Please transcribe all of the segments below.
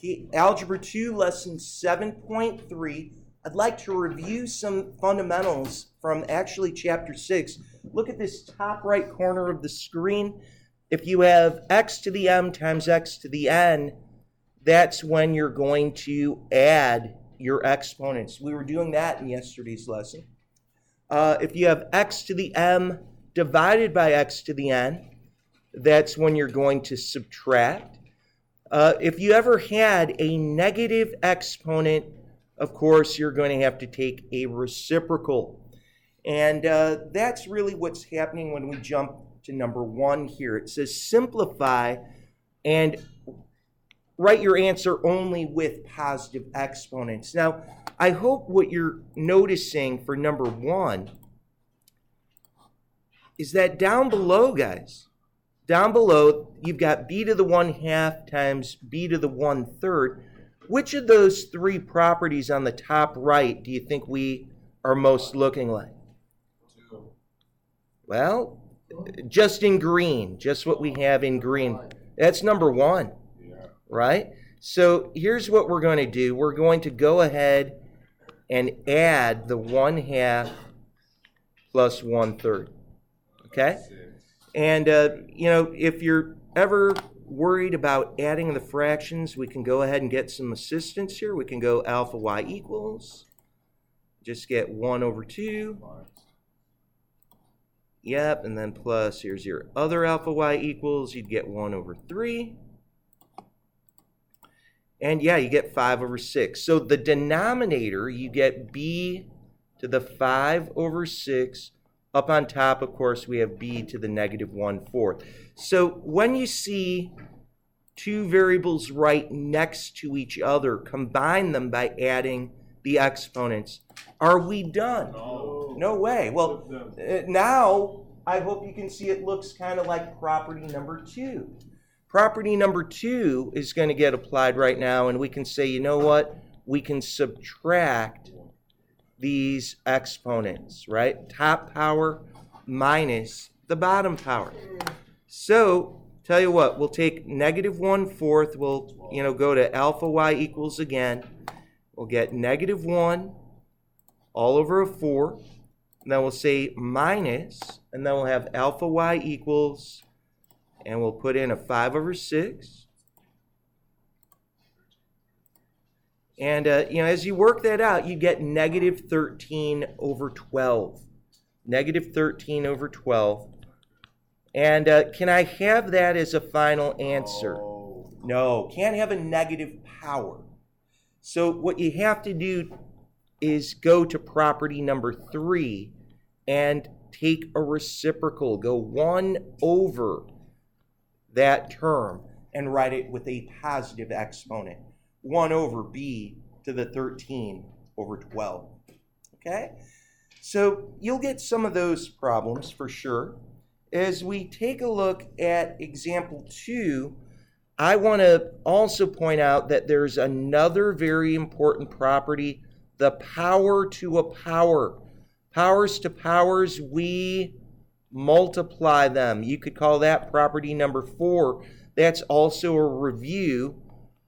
Okay, Algebra 2, Lesson 7.3. I'd like to review some fundamentals from actually Chapter 6. Look at this top right corner of the screen. If you have x to the m times x to the n, that's when you're going to add your exponents. We were doing that in yesterday's lesson. If you have x to the m divided by x to the n, that's when you're going to subtract. If you ever had a negative exponent, of course, you're going to have to take a reciprocal. And that's really what's happening when we jump to number 1 here. It says simplify and write your answer only with positive exponents. Now, I hope what you're noticing for number 1 is that down below, guys, down below, you've got b to the 1/2 times b to the 1/3. Which of those 3 properties on the top right do you think we are most looking like? Well, just in green, just what we have in green. That's number 1, right? So here's what we're going to do. We're going to go ahead and add the 1/2 plus 1/3, okay? And, if you're ever worried about adding the fractions, we can go ahead and get some assistance here. We can go alpha y equals, just get 1 over 2. Yep, and then plus, here's your other alpha y equals, you'd get 1 over 3. And yeah, you get 5 over 6. So the denominator, you get b to the 5 over 6. Up on top, of course, we have b to the negative 1/4. So when you see 2 variables right next to each other, combine them by adding the exponents. Are we done? No way. Well, now I hope you can see it looks kind of like property number 2. Property number 2 is going to get applied right now, and we can say, you know what? We can subtract these exponents, right? Top power minus the bottom power. So, tell you what, we'll take negative 1/4. We'll, go to alpha y equals again. We'll get negative 1 all over a 4. And then we'll say minus, and then we'll have alpha y equals, and we'll put in a 5 over 6. And, as you work that out, you get negative 13 over 12. Negative 13 over 12. And can I have that as a final answer? No, can't have a negative power. So what you have to do is go to property number 3 and take a reciprocal. Go 1 over that term and write it with a positive exponent. 1 over b to the 13 over 12. Okay? So you'll get some of those problems for sure. As we take a look at example 2, I want to also point out that there's another very important property, the power to a power. Powers to powers, we multiply them. You could call that property number 4. That's also a review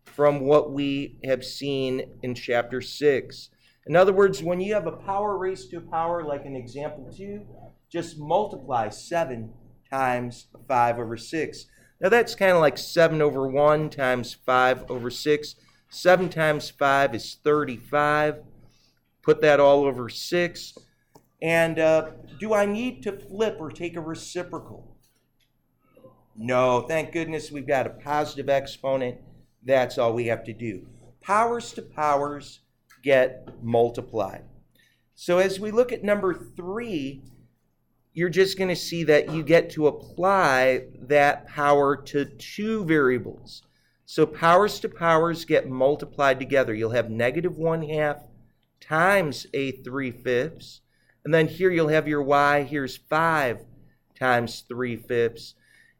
from what we have seen in chapter 6. In other words, when you have a power raised to a power like in example 2, just multiply 7 times 5 over 6. Now that's kind of like 7 over 1 times 5 over 6. 7 times 5 is 35. Put that all over 6. And do I need to flip or take a reciprocal? No, thank goodness we've got a positive exponent. That's all we have to do. Powers to powers get multiplied. So as we look at number 3, you're just going to see that you get to apply that power to 2 variables. So powers to powers get multiplied together. You'll have negative 1/2 times a 3/5. And then here you'll have your y. Here's 5 times 3/5.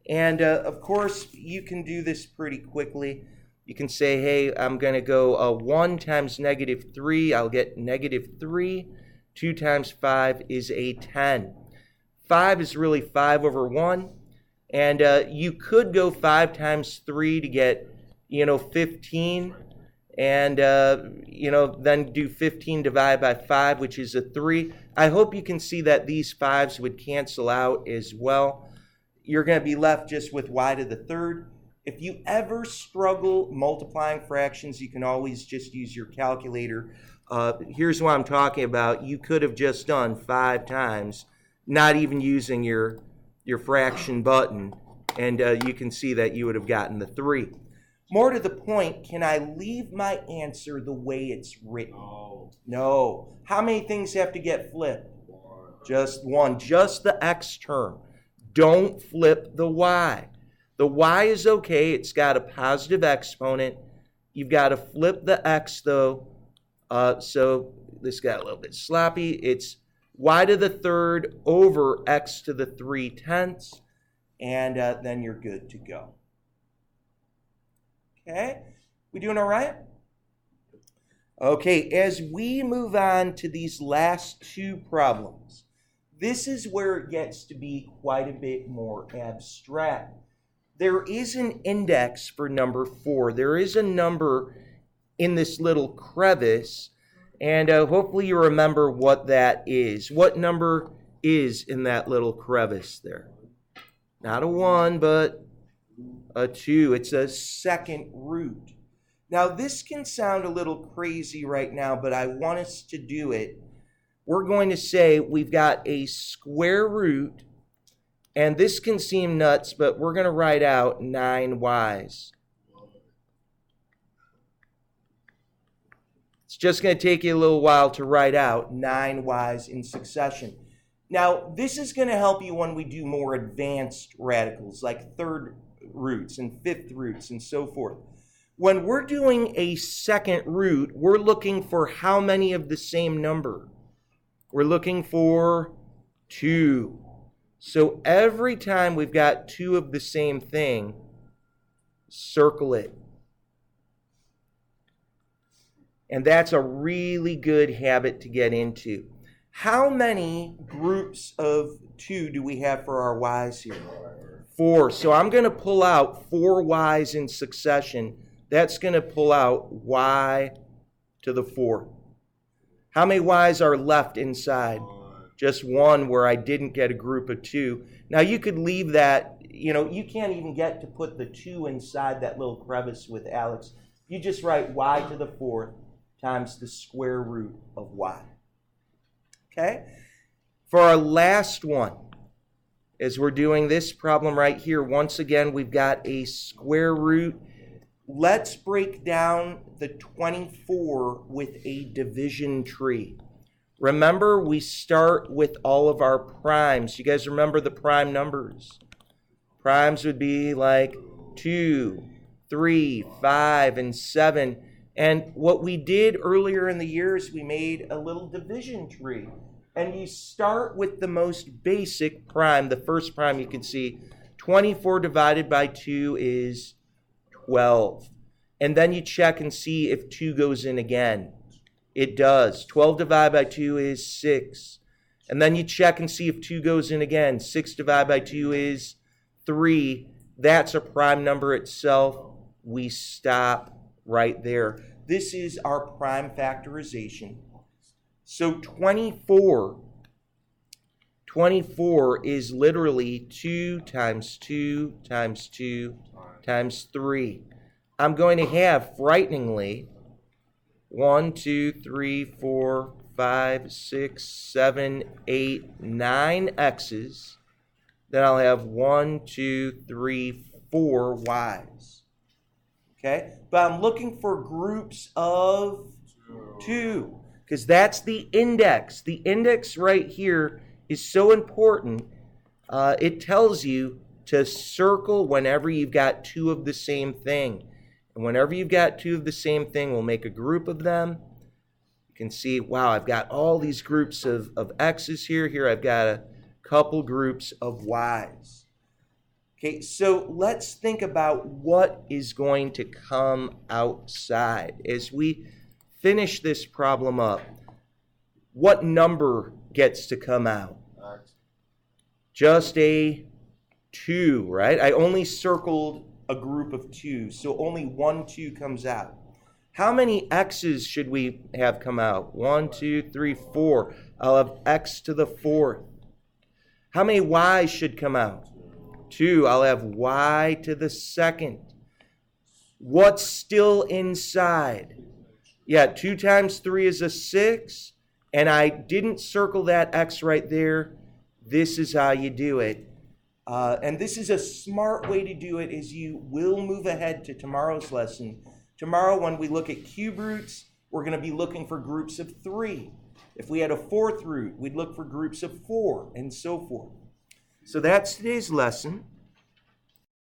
And of course, you can do this pretty quickly. You can say, hey, I'm going to go 1 times negative 3. I'll get negative 3. 2 times 5 is a 10. 5 is really 5 over 1. And you could go 5 times 3 to get, 15, and, then do 15 divided by 5, which is a 3. I hope you can see that these 5s would cancel out as well. You're going to be left just with y to the 3rd. If you ever struggle multiplying fractions, you can always just use your calculator. Here's what I'm talking about. You could have just done 5 times, not even using your fraction button, and you can see that you would have gotten the 3. More to the point, can I leave my answer the way it's written? No. How many things have to get flipped? Just one. Just the x term. Don't flip the y. The y is okay. It's got a positive exponent. You've got to flip the x, though. So this got a little bit sloppy. It's y to the 3rd over x to the 3/10. And then you're good to go. Okay, we doing all right? Okay, as we move on to these last 2 problems, this is where it gets to be quite a bit more abstract. There is an index for number 4. There is a number in this little crevice, and hopefully you remember what that is. What number is in that little crevice there? Not a 1, but a 2. It's a second root. Now, this can sound a little crazy right now, but I want us to do it. We're going to say we've got a square root, and this can seem nuts, but we're going to write out 9y's. It's just going to take you a little while to write out 9y's in succession. Now, this is going to help you when we do more advanced radicals, like 3rd roots and 5th roots and so forth. When we're doing a second root, we're looking for how many of the same number? We're looking for 2. So every time we've got 2 of the same thing, circle it. And that's a really good habit to get into. How many groups of 2 do we have for our y's here? 4. So I'm going to pull out 4 y's in succession. That's going to pull out y to the 4th. How many y's are left inside? Just 1 where I didn't get a group of 2. Now you could leave that, you can't even get to put the 2 inside that little crevice with Alex. You just write y to the 4th times the square root of y. Okay? For our last one, as we're doing this problem right here, once again, we've got a square root. Let's break down the 24 with a division tree. Remember, we start with all of our primes. You guys remember the prime numbers? Primes would be like 2, 3, 5, and 7. And what we did earlier in the year is we made a little division tree. And you start with the most basic prime. The first prime you can see, 24 divided by 2 is 12. And then you check and see if 2 goes in again. It does. 12 divided by 2 is 6. And then you check and see if 2 goes in again. 6 divided by 2 is 3. That's a prime number itself. We stop right there. This is our prime factorization. So 24 is literally 2 times 2 times 2 times 3. I'm going to have, frighteningly, 1, 2, 3, 4, 5, 6, 7, 8, 9 x's. Then I'll have 1, 2, 3, 4 y's. Okay? But I'm looking for groups of 2. Because that's the index. The index right here is so important. It tells you to circle whenever you've got 2 of the same thing. And whenever you've got 2 of the same thing, we'll make a group of them. You can see, wow, I've got all these groups of x's here. Here I've got a couple groups of y's. Okay, so let's think about what is going to come outside. As we finish this problem up, what number gets to come out? Just a 2, right? I only circled a a group of 2, so only 1 2 comes out. How many x's should we have come out? 1, 2, 3, 4. I'll have x to the 4th. How many y's should come out? 2. I'll have y to the 2nd. What's still inside? Yeah, 2 times 3 is a 6. And I didn't circle that x right there. This is how you do it. And this is a smart way to do it, is you will move ahead to tomorrow's lesson. Tomorrow, when we look at cube roots, we're going to be looking for groups of 3. If we had a 4th root, we'd look for groups of 4, and so forth. So that's today's lesson.